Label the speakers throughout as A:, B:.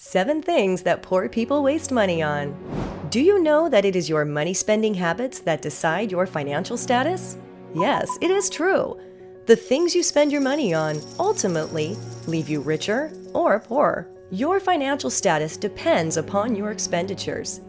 A: 7 things that poor people waste money on. Do you know that it is your money spending habits that decide your financial status? Yes, it is true. The things you spend your money on ultimately leave you richer or poorer. Your financial status depends upon your expenditures.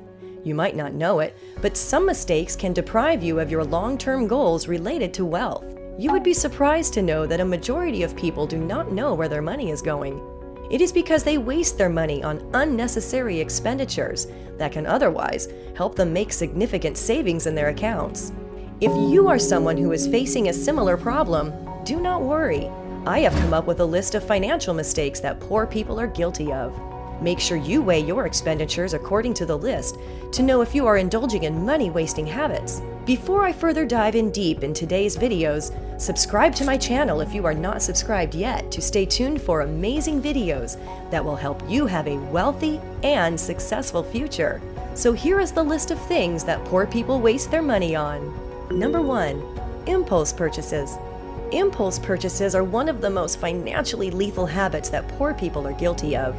A: You might not know it, but some mistakes can deprive you of your long-term goals related to wealth. You would be surprised to know that a majority of people do not know where their money is going. It is because they waste their money on unnecessary expenditures that can otherwise help them make significant savings in their accounts. If you are someone who is facing a similar problem, do not worry. I have come up with a list of financial mistakes that poor people are guilty of. Make sure you weigh your expenditures according to the list to know if you are indulging in money-wasting habits. Before I further dive in deep in today's videos, subscribe to my channel if you are not subscribed yet to stay tuned for amazing videos that will help you have a wealthy and successful future. So here is the list of things that poor people waste their money on. Number 1. Impulse purchases. Impulse purchases are one of the most financially lethal habits that poor people are guilty of.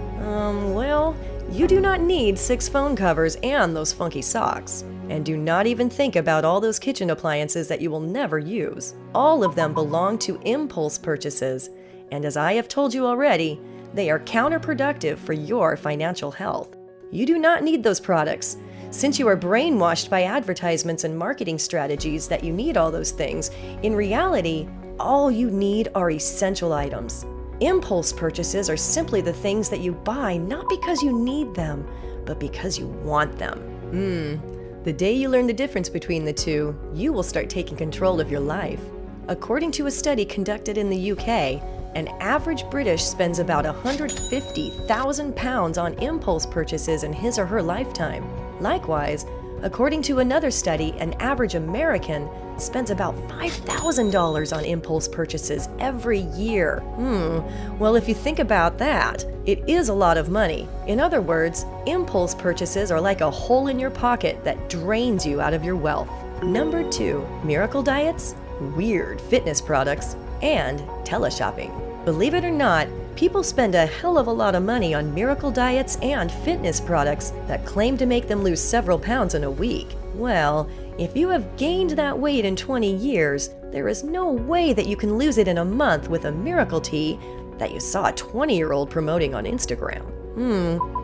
A: Well, you do not need 6 phone covers and those funky socks. And do not even think about all those kitchen appliances that you will never use. All of them belong to impulse purchases. And as I have told you already, they are counterproductive for your financial health. You do not need those products. Since you are brainwashed by advertisements and marketing strategies that you need all those things, in reality, all you need are essential items. Impulse purchases are simply the things that you buy not because you need them, but because you want them. The day you learn the difference between the two, you will start taking control of your life. According to a study conducted in the UK, an average British spends about £150,000 on impulse purchases in his or her lifetime. Likewise, according to another study, an average American spends about $5,000 on impulse purchases every year. Well, if you think about that, it is a lot of money. In other words, impulse purchases are like a hole in your pocket that drains you out of your wealth. Number 2, miracle diets, weird fitness products, and teleshopping. Believe it or not, people spend a hell of a lot of money on miracle diets and fitness products that claim to make them lose several pounds in a week. Well, if you have gained that weight in 20 years, there is no way that you can lose it in a month with a miracle tea that you saw a 20-year-old promoting on Instagram.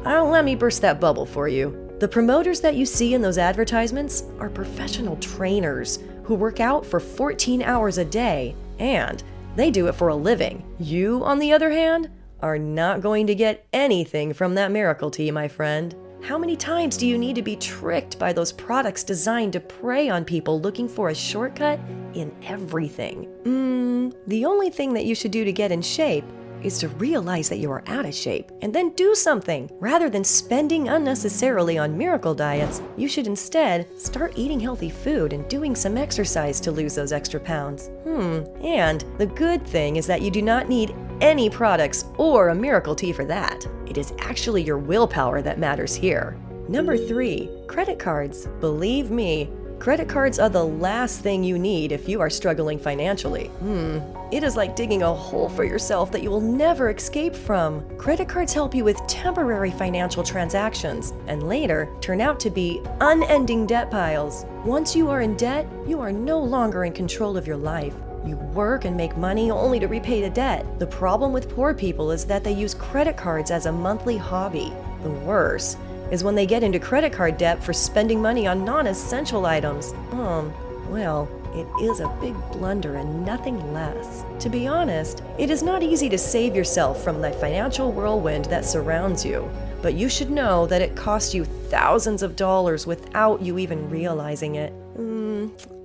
A: Let me burst that bubble for you. The promoters that you see in those advertisements are professional trainers who work out for 14 hours a day, and they do it for a living. You, on the other hand, are not going to get anything from that miracle tea, my friend. How many times do you need to be tricked by those products designed to prey on people looking for a shortcut in everything? The only thing that you should do to get in shape is to realize that you are out of shape and then do something. Rather than spending unnecessarily on miracle diets, you should instead start eating healthy food and doing some exercise to lose those extra pounds. And the good thing is that you do not need any products or a miracle tea for that. It is actually your willpower that matters here. Number 3, credit cards. Believe me, credit cards are the last thing you need if you are struggling financially. It is like digging a hole for yourself that you will never escape from. Credit cards help you with temporary financial transactions and later turn out to be unending debt piles. Once you are in debt, you are no longer in control of your life. You work and make money only to repay the debt. The problem with poor people is that they use credit cards as a monthly hobby. The worst is when they get into credit card debt for spending money on non-essential items. Well, it is a big blunder and nothing less. To be honest, it is not easy to save yourself from the financial whirlwind that surrounds you, but you should know that it costs you thousands of dollars without you even realizing it.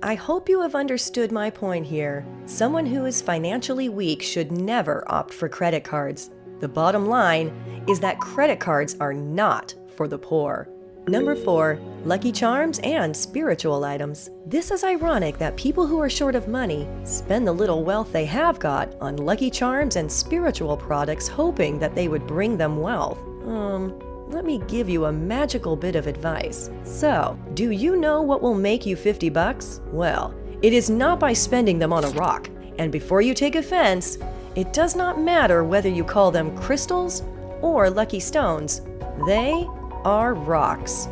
A: I hope you have understood my point here. Someone who is financially weak should never opt for credit cards. The bottom line is that credit cards are not for the poor. Number 4, Lucky Charms and spiritual items. This is ironic that people who are short of money spend the little wealth they have got on Lucky Charms and spiritual products hoping that they would bring them wealth. Let me give you a magical bit of advice. So, do you know what will make you 50 bucks? Well, it is not by spending them on a rock. And before you take offense, it does not matter whether you call them crystals or lucky stones. They are rocks.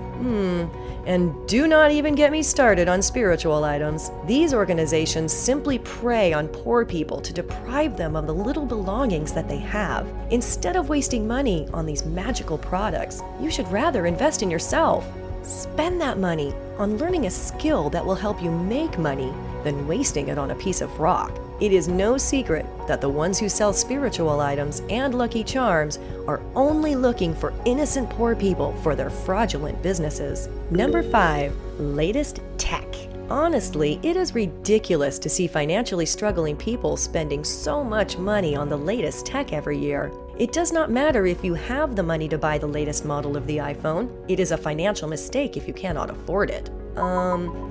A: And do not even get me started on spiritual items. These organizations simply prey on poor people to deprive them of the little belongings that they have. Instead of wasting money on these magical products, you should rather invest in yourself. Spend that money on learning a skill that will help you make money than wasting it on a piece of rock. It is no secret that the ones who sell spiritual items and lucky charms are only looking for innocent poor people for their fraudulent businesses. Number 5, latest tech. Honestly, it is ridiculous to see financially struggling people spending so much money on the latest tech every year. It does not matter if you have the money to buy the latest model of the iPhone. It is a financial mistake if you cannot afford it.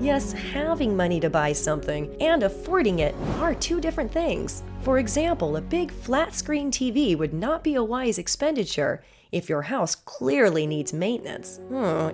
A: Yes, having money to buy something and affording it are two different things. For example, a big flat-screen TV would not be a wise expenditure if your house clearly needs maintenance.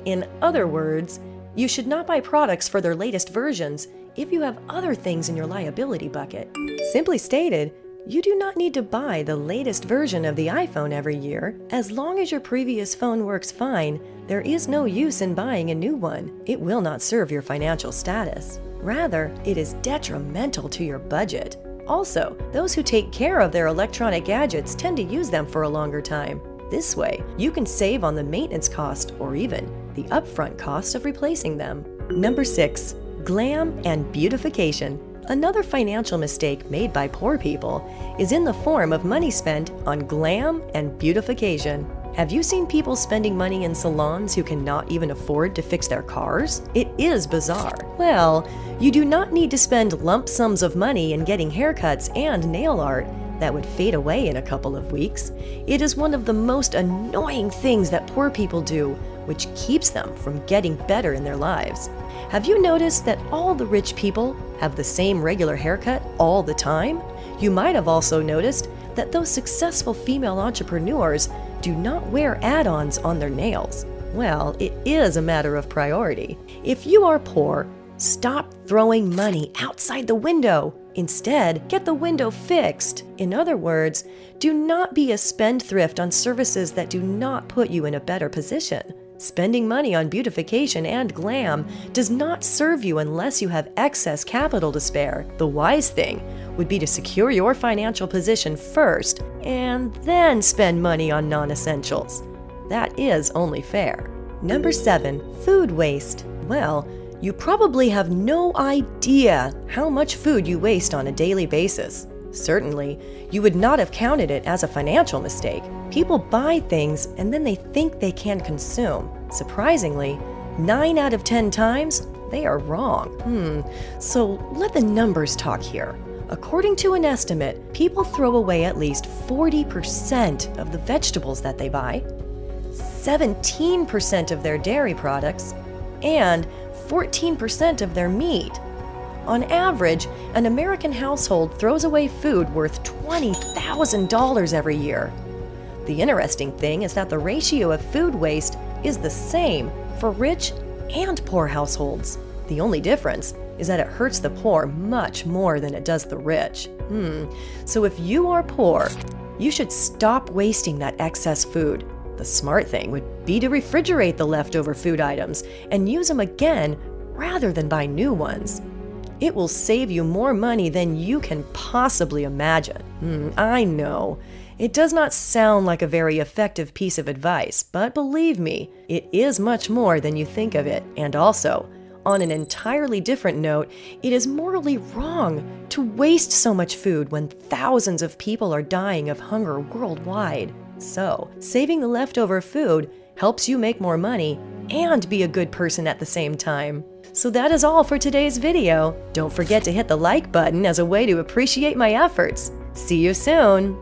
A: In other words, you should not buy products for their latest versions if you have other things in your liability bucket. Simply stated, you do not need to buy the latest version of the iPhone every year. As long as your previous phone works fine, there is no use in buying a new one. It will not serve your financial status. Rather, it is detrimental to your budget. Also, those who take care of their electronic gadgets tend to use them for a longer time. This way, you can save on the maintenance cost or even the upfront cost of replacing them. Number 6, glam and beautification. Another financial mistake made by poor people is in the form of money spent on glam and beautification. Have you seen people spending money in salons who cannot even afford to fix their cars? It is bizarre. Well, you do not need to spend lump sums of money in getting haircuts and nail art that would fade away in a couple of weeks. It is one of the most annoying things that poor people do, which keeps them from getting better in their lives. Have you noticed that all the rich people have the same regular haircut all the time? You might have also noticed that those successful female entrepreneurs do not wear add-ons on their nails. Well, it is a matter of priority. If you are poor, stop throwing money outside the window. Instead, get the window fixed. In other words, do not be a spendthrift on services that do not put you in a better position. Spending money on beautification and glam does not serve you unless you have excess capital to spare. The wise thing would be to secure your financial position first and then spend money on non-essentials. That is only fair. Number 7, food waste. Well, you probably have no idea how much food you waste on a daily basis. Certainly, you would not have counted it as a financial mistake. People buy things and then they think they can consume. Surprisingly, 9 out of 10 times, they are wrong. So let the numbers talk here. According to an estimate, people throw away at least 40% of the vegetables that they buy, 17% of their dairy products, and 14% of their meat. On average, an American household throws away food worth $20,000 every year. The interesting thing is that the ratio of food waste is the same for rich and poor households. The only difference is that it hurts the poor much more than it does the rich. So if you are poor, you should stop wasting that excess food. The smart thing would be to refrigerate the leftover food items and use them again rather than buy new ones. It will save you more money than you can possibly imagine. I know. It does not sound like a very effective piece of advice, but believe me, it is much more than you think of it. And also, on an entirely different note, it is morally wrong to waste so much food when thousands of people are dying of hunger worldwide. So, saving the leftover food helps you make more money and be a good person at the same time. So that is all for today's video. Don't forget to hit the like button as a way to appreciate my efforts. See you soon!